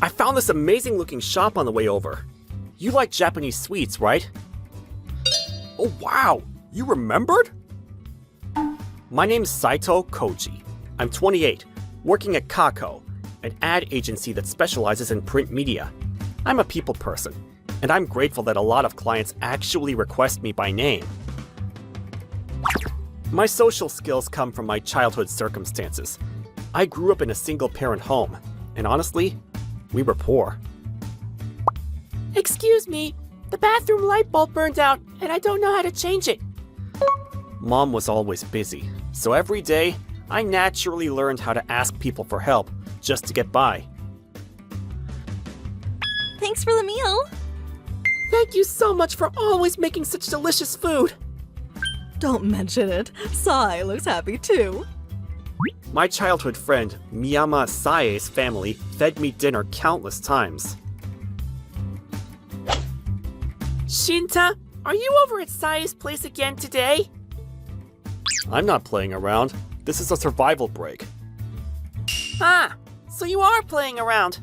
I found this amazing looking shop on the way over. You like Japanese sweets, right? Oh wow, you remembered? My name's Saito Koji. I'm 28, working at Kako, an ad agency that specializes in print media. I'm a people person, and I'm grateful that a lot of clients actually request me by name. My social skills come from my childhood circumstances. I grew up in a single-parent home, and honestly, we were poor. Excuse me, the bathroom light bulb burned out, and I don't know how to change it. Mom was always busy, so every day, I naturally learned how to ask people for help just to get by. Thanks for the meal. Thank you so much for always making such delicious food. Don't mention it. Sai looks happy too. My childhood friend, Miyama Sae's family, fed me dinner countless times. Shinta, are you over at Sae's place again today? I'm not playing around. This is a survival break. Ah, so you are playing around.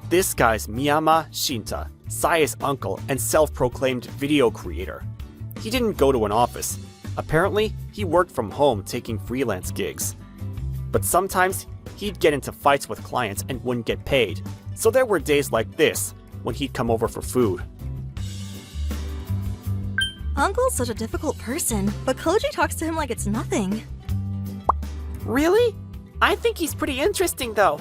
This guy's Miyama Shinta, Sae's uncle and self-proclaimed video creator. He didn't go to an office. Apparently, he worked from home taking freelance gigs. But sometimes, he'd get into fights with clients and wouldn't get paid. So there were days like this, when he'd come over for food. Uncle's such a difficult person, but Koji talks to him like it's nothing. Really? I think he's pretty interesting though.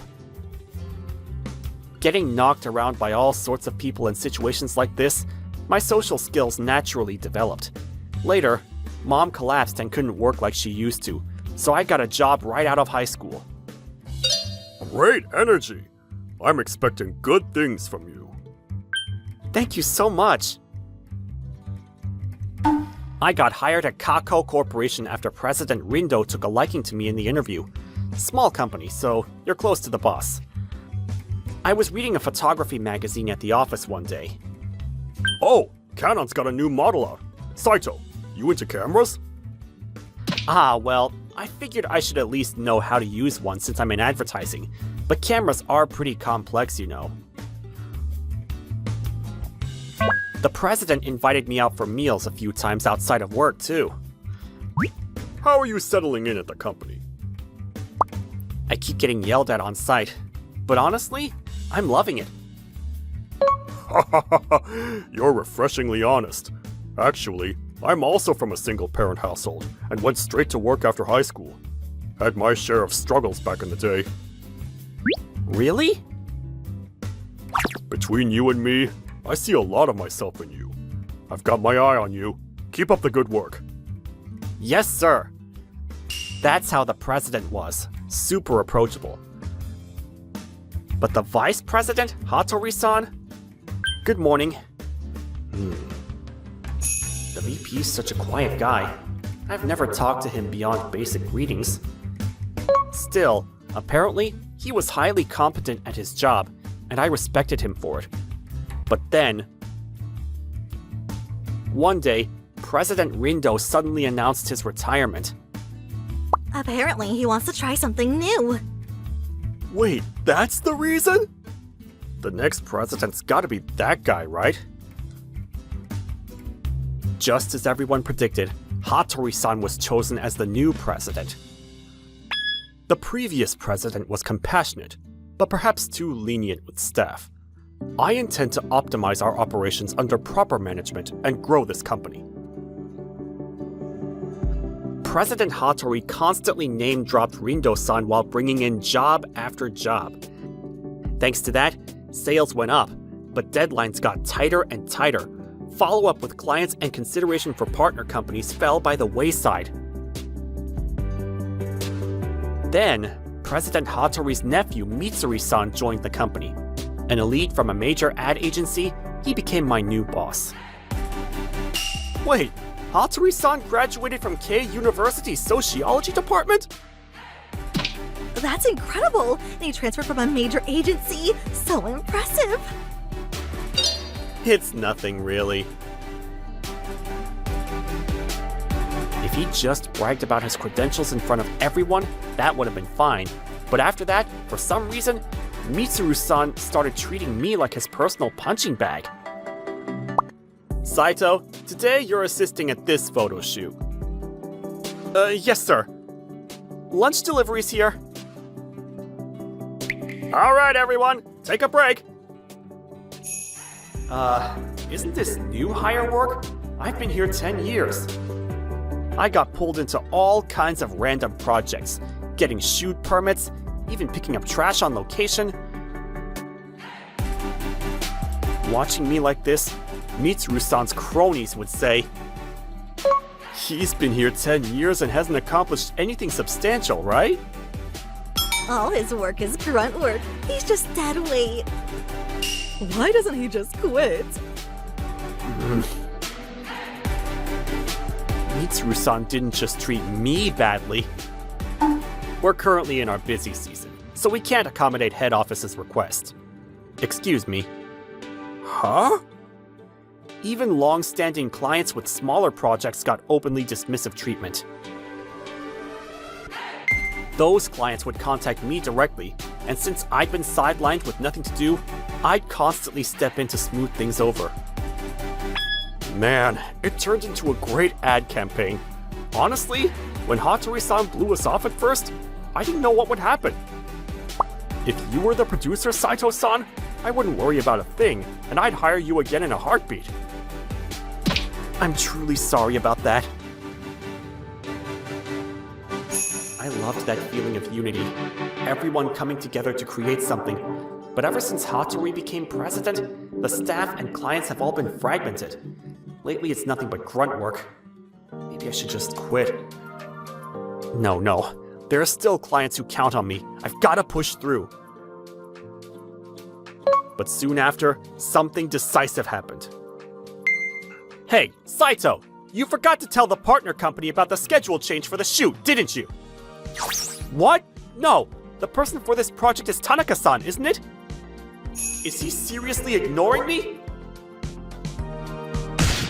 Getting knocked around by all sorts of people in situations like this, my social skills naturally developed. Later, Mom collapsed and couldn't work like she used to, so I got a job right out of high school. Great energy! I'm expecting good things from you. Thank you so much! I got hired at Kako Corporation after President Rindo took a liking to me in the interview. Small company, so you're close to the boss. I was reading a photography magazine at the office one day. Oh, Canon's got a new model out. Saito, you into cameras? Ah, well, I figured I should at least know how to use one since I'm in advertising, but cameras are pretty complex, you know. The president invited me out for meals a few times outside of work, too. How are you settling in at the company? I keep getting yelled at on site, but honestly, I'm loving it. You're refreshingly honest. Actually, I'm also from a single-parent household and went straight to work after high school. Had my share of struggles back in the day. Really? Between you and me, I see a lot of myself in you. I've got my eye on you. Keep up the good work. Yes, sir. That's how the president was. Super approachable. But the vice president, Hattori-san? Good morning. The VP's such a quiet guy. I've never talked to him beyond basic greetings. Still, apparently, he was highly competent at his job, and I respected him for it. But then, one day, President Rindo suddenly announced his retirement. Apparently, he wants to try something new. Wait, that's the reason? The next president's gotta be that guy, right? Just as everyone predicted, Hattori-san was chosen as the new president. The previous president was compassionate, but perhaps too lenient with staff. I intend to optimize our operations under proper management and grow this company. President Hattori constantly name-dropped Rindo-san while bringing in job after job. Thanks to that, sales went up, but deadlines got tighter and tighter. Follow-up with clients and consideration for partner companies fell by the wayside. Then, President Hattori's nephew Mitsuri-san joined the company. An elite from a major ad agency, he became my new boss. Wait, Hattori-san graduated from K University's sociology department? That's incredible! And he transferred from a major agency. So impressive! It's nothing, really. If he just bragged about his credentials in front of everyone, that would have been fine. But after that, for some reason, Mitsuru-san started treating me like his personal punching bag. Saito, today you're assisting at this photo shoot. Yes, sir. Lunch delivery's here. All right, everyone, take a break. Isn't this new hire work? I've been here 10 years. I got pulled into all kinds of random projects, getting shoot permits, even picking up trash on location. Watching me like this, Mitsuru-san's cronies would say, "He's been here 10 years and hasn't accomplished anything substantial, right?" All his work is grunt work. He's just dead weight. Why doesn't he just quit? Mitsuru-san didn't just treat me badly. We're currently in our busy season, so we can't accommodate head office's request. Excuse me. Huh? Even long-standing clients with smaller projects got openly dismissive treatment. Those clients would contact me directly, and since I'd been sidelined with nothing to do, I'd constantly step in to smooth things over. Man, it turned into a great ad campaign. Honestly, when Hattori-san blew us off at first, I didn't know what would happen. If you were the producer, Saito-san, I wouldn't worry about a thing, and I'd hire you again in a heartbeat. I'm truly sorry about that. I loved that feeling of unity, everyone coming together to create something. But ever since Hattori became president, the staff and clients have all been fragmented. Lately, it's nothing but grunt work. Maybe I should just quit. No. There are still clients who count on me. I've got to push through. But soon after, something decisive happened. Hey, Saito! You forgot to tell the partner company about the schedule change for the shoot, didn't you? What? No, the person for this project is Tanaka-san, isn't it? Is he seriously ignoring me?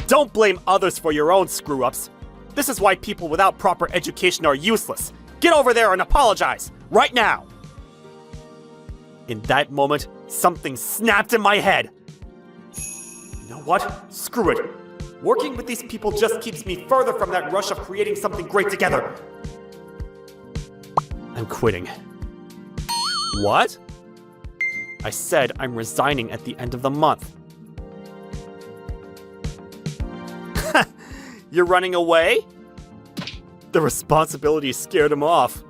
Don't blame others for your own screw-ups. This is why people without proper education are useless. Get over there and apologize, right now! In that moment, something snapped in my head. You know what? Screw it. Working with these people just keeps me further from that rush of creating something great together. I'm quitting. What? I said I'm resigning at the end of the month. You're running away? The responsibility scared him off.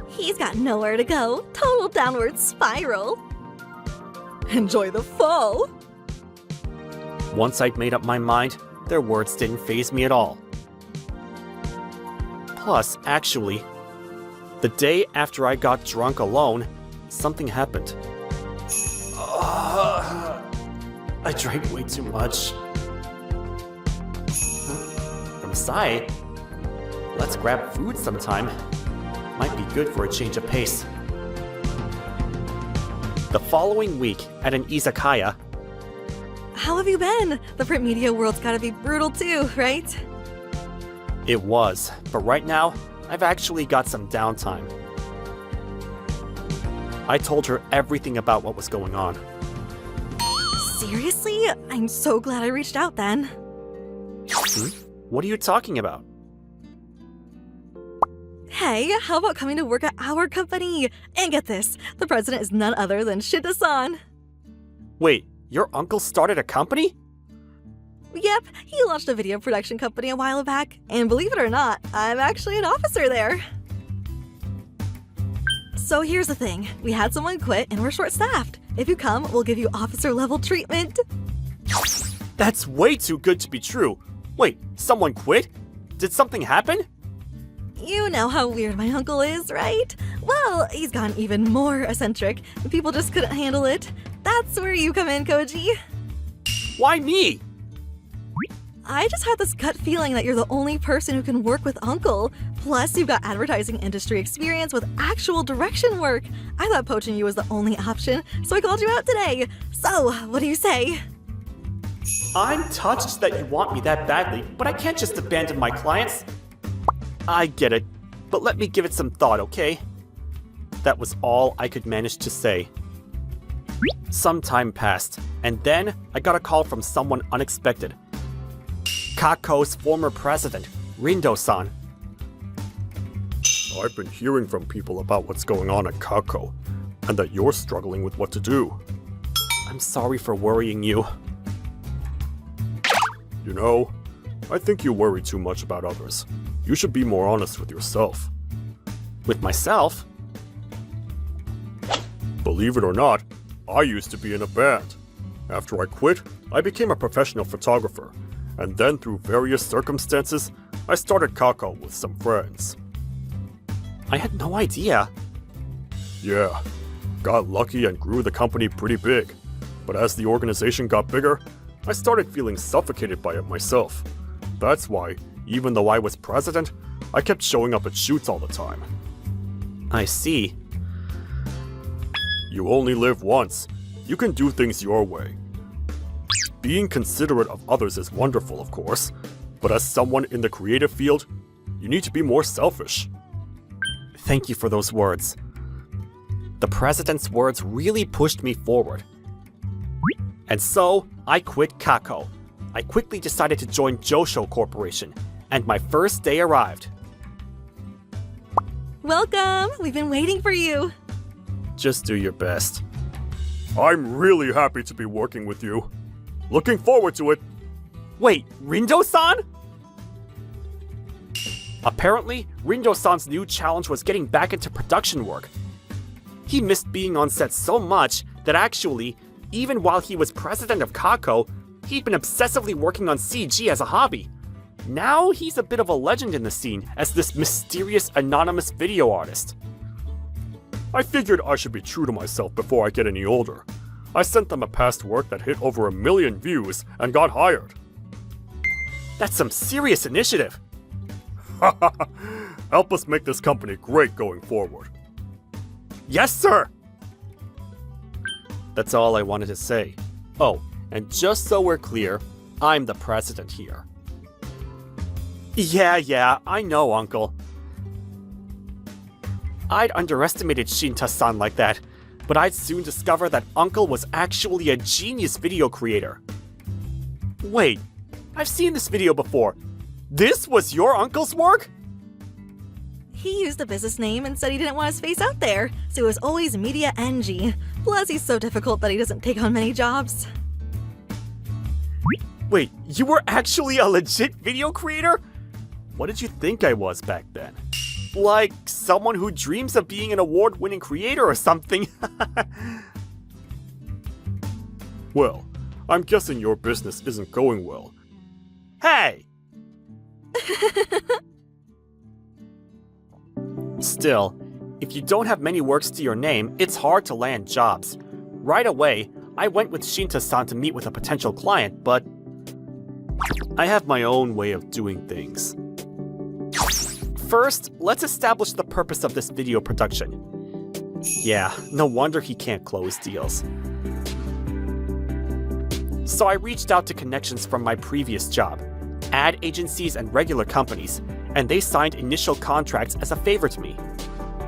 He's got nowhere to go. Total downward spiral. Enjoy the fall. Once I'd made up my mind, their words didn't faze me at all. Plus, actually, the day after I got drunk alone, something happened. I drank way too much. From Sai, let's grab food sometime. Might be good for a change of pace. The following week, at an izakaya, How have you been? The print media world's gotta be brutal too, right? it was, but right now, I've actually got some downtime. I told her everything about what was going on. Seriously? I'm so glad I reached out then. What are you talking about? Hey, how about coming to work at our company? And get this, the president is none other than Shinta-san. Wait, your uncle started a company? Yep, he launched a video production company a while back, and believe it or not, I'm actually an officer there. So here's the thing, we had someone quit and we're short-staffed. If you come, we'll give you officer-level treatment. That's way too good to be true. Wait, someone quit? Did something happen? You know how weird my uncle is, right? Well, he's gotten even more eccentric. People just couldn't handle it. That's where you come in, Koji. Why me? I just had this gut feeling that you're the only person who can work with Uncle. Plus, you've got advertising industry experience with actual direction work. I thought poaching you was the only option, so I called you out today. So, what do you say? I'm touched that you want me that badly, but I can't just abandon my clients. I get it, but let me give it some thought, okay? That was all I could manage to say. Some time passed, and then I got a call from someone unexpected. Kako's former president, Rindo-san. I've been hearing from people about what's going on at Kako, and that you're struggling with what to do. I'm sorry for worrying you. You know, I think you worry too much about others. You should be more honest with yourself. With myself? Believe it or not, I used to be in a band. After I quit, I became a professional photographer, and then through various circumstances, I started Kako with some friends. I had no idea. Yeah, got lucky and grew the company pretty big. But as the organization got bigger, I started feeling suffocated by it myself. That's why, even though I was president, I kept showing up at shoots all the time. I see. You only live once. You can do things your way. Being considerate of others is wonderful, of course, but as someone in the creative field, you need to be more selfish. Thank you for those words. The president's words really pushed me forward. And so, I quit Kako. I quickly decided to join Josho Corporation, and my first day arrived. Welcome! We've been waiting for you. Just do your best. I'm really happy to be working with you. Looking forward to it. Wait, Rindo-san? Apparently, Rindo-san's new challenge was getting back into production work. He missed being on set so much that actually, even while he was president of Kako, he'd been obsessively working on CG as a hobby. Now he's a bit of a legend in the scene as this mysterious anonymous video artist. I figured I should be true to myself before I get any older. I sent them a past work that hit over 1 million views and got hired. That's some serious initiative. Help us make this company great going forward. Yes, sir! That's all I wanted to say. Oh, and just so we're clear, I'm the president here. Yeah, I know, Uncle. I'd underestimated Shinta-san like that, but I'd soon discover that Uncle was actually a genius video creator. Wait, I've seen this video before. This was your uncle's work? He used a business name and said he didn't want his face out there, so it was always Media NG. Plus, he's so difficult that he doesn't take on many jobs. Wait, you were actually a legit video creator? What did you think I was back then? Like someone who dreams of being an award-winning creator or something? Well, I'm guessing your business isn't going well. Hey! Still, if you don't have many works to your name, it's hard to land jobs. Right away, I went with Shinta-san to meet with a potential client, but I have my own way of doing things. First, let's establish the purpose of this video production. Yeah, no wonder he can't close deals. So I reached out to connections from my previous job, ad agencies and regular companies, and they signed initial contracts as a favor to me.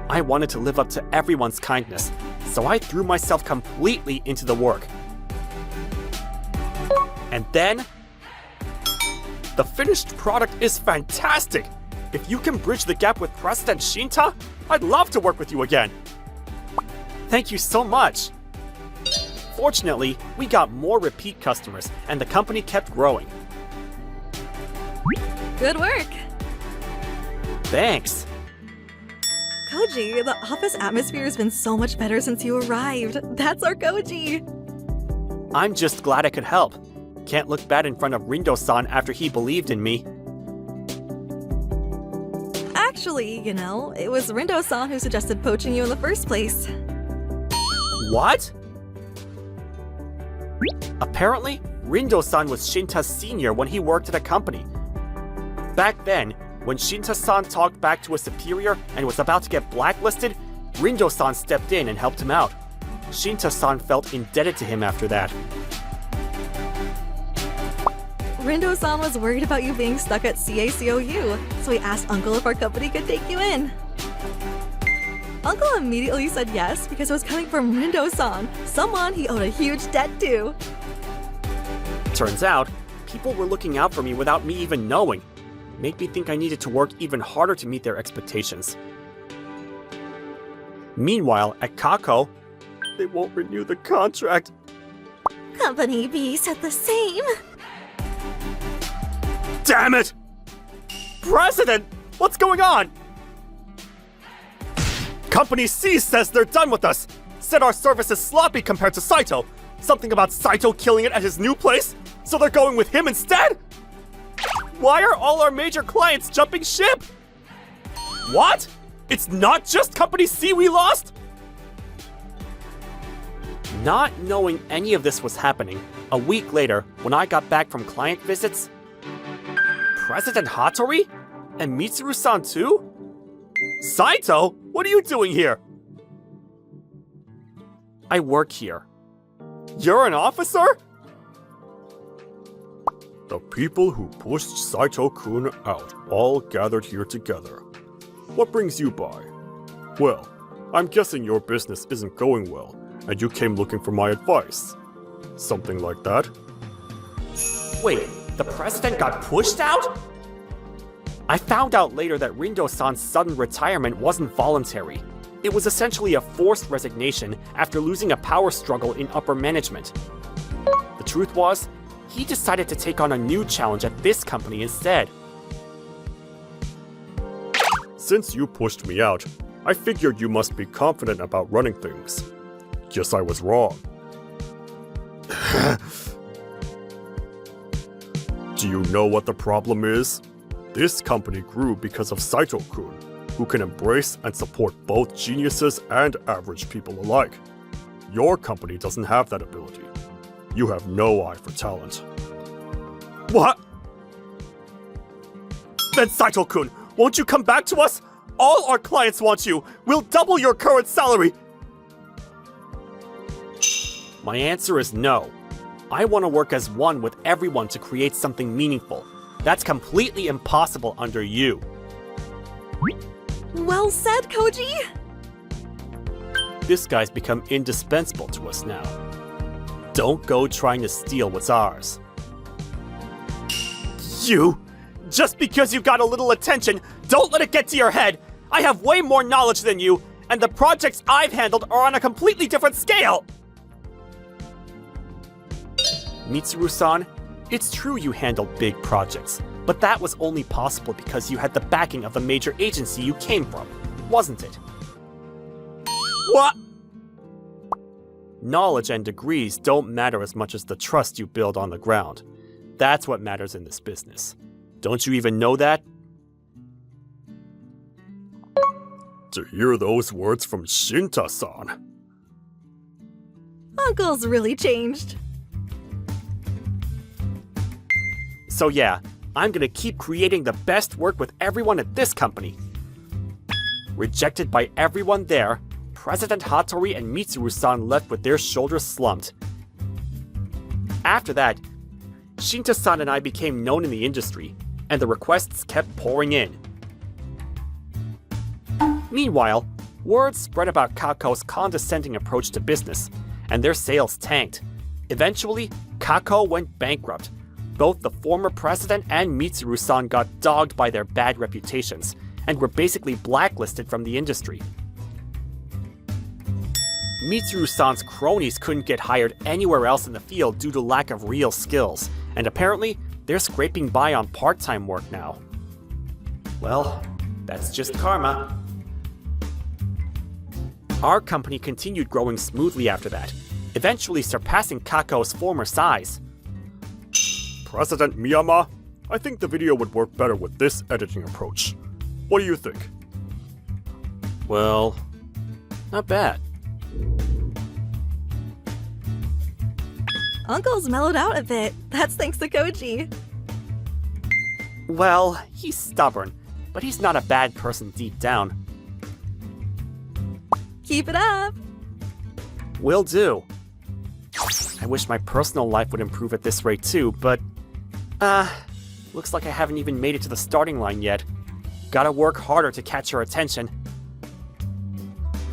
I wanted to live up to everyone's kindness, so I threw myself completely into the work. And then, the finished product is fantastic! If you can bridge the gap with President Shinta, I'd love to work with you again. Thank you so much. Fortunately, we got more repeat customers, and the company kept growing. Good work! Thanks. Koji, the office atmosphere has been so much better since you arrived. That's our Koji! I'm just glad I could help. Can't look bad in front of Rindo-san after he believed in me. Actually, you know, it was Rindo-san who suggested poaching you in the first place. What? Apparently, Rindo-san was Shinta's senior when he worked at a company. Back then, when Shinta-san talked back to a superior and was about to get blacklisted, Rindo-san stepped in and helped him out. Shinta-san felt indebted to him after that. Rindo-san was worried about you being stuck at CACOU, so he asked Uncle if our company could take you in. Uncle immediately said yes because it was coming from Rindo-san, someone he owed a huge debt to. Turns out, people were looking out for me without me even knowing. Made me think I needed to work even harder to meet their expectations. Meanwhile, at Kako, they won't renew the contract. Company B said the same. Damn it! President! What's going on? Company C says they're done with us. Said our service is sloppy compared to Saito. Something about Saito killing it at his new place? So they're going with him instead? Why are all our major clients jumping ship? What? It's not just Company C we lost? Not knowing any of this was happening, a week later, when I got back from client visits, President Hattori? And Mitsuru-san too? Saito, what are you doing here? I work here. You're an officer? The people who pushed Saito-kun out all gathered here together. What brings you by? Well, I'm guessing your business isn't going well, and you came looking for my advice. Something like that? Wait, the president got pushed out? I found out later that Rindo-san's sudden retirement wasn't voluntary. It was essentially a forced resignation after losing a power struggle in upper management. The truth was, he decided to take on a new challenge at this company instead. Since you pushed me out, I figured you must be confident about running things. Guess I was wrong. Do you know what the problem is? This company grew because of Saito-kun, who can embrace and support both geniuses and average people alike. Your company doesn't have that ability. You have no eye for talent. What? Then Saito-kun, won't you come back to us? All our clients want you. We'll double your current salary. My answer is no. I want to work as one with everyone to create something meaningful. That's completely impossible under you. Well said, Koji! This guy's become indispensable to us now. Don't go trying to steal what's ours. You! Just because you got a little attention, don't let it get to your head! I have way more knowledge than you, and the projects I've handled are on a completely different scale! Mitsuru-san, it's true you handled big projects, but that was only possible because you had the backing of the major agency you came from, wasn't it? What? Knowledge and degrees don't matter as much as the trust you build on the ground. That's what matters in this business. Don't you even know that? To hear those words from Shinta-san. Uncle's really changed. So yeah, I'm gonna keep creating the best work with everyone at this company. Rejected by everyone there, President Hattori and Mitsuru-san left with their shoulders slumped. After that, Shinta-san and I became known in the industry, and the requests kept pouring in. Meanwhile, word spread about Kako's condescending approach to business, and their sales tanked. Eventually, Kako went bankrupt. Both the former president and Mitsuru-san got dogged by their bad reputations, and were basically blacklisted from the industry. Mitsuru-san's cronies couldn't get hired anywhere else in the field due to lack of real skills, and apparently, they're scraping by on part-time work now. Well, that's just karma. Our company continued growing smoothly after that, eventually surpassing Kako's former size. President Miyama, I think the video would work better with this editing approach. What do you think? Well, not bad. Uncle's mellowed out a bit. That's thanks to Koji. Well, he's stubborn, but he's not a bad person deep down. Keep it up! Will do. I wish my personal life would improve at this rate too, but... looks like I haven't even made it to the starting line yet. Gotta work harder to catch her attention.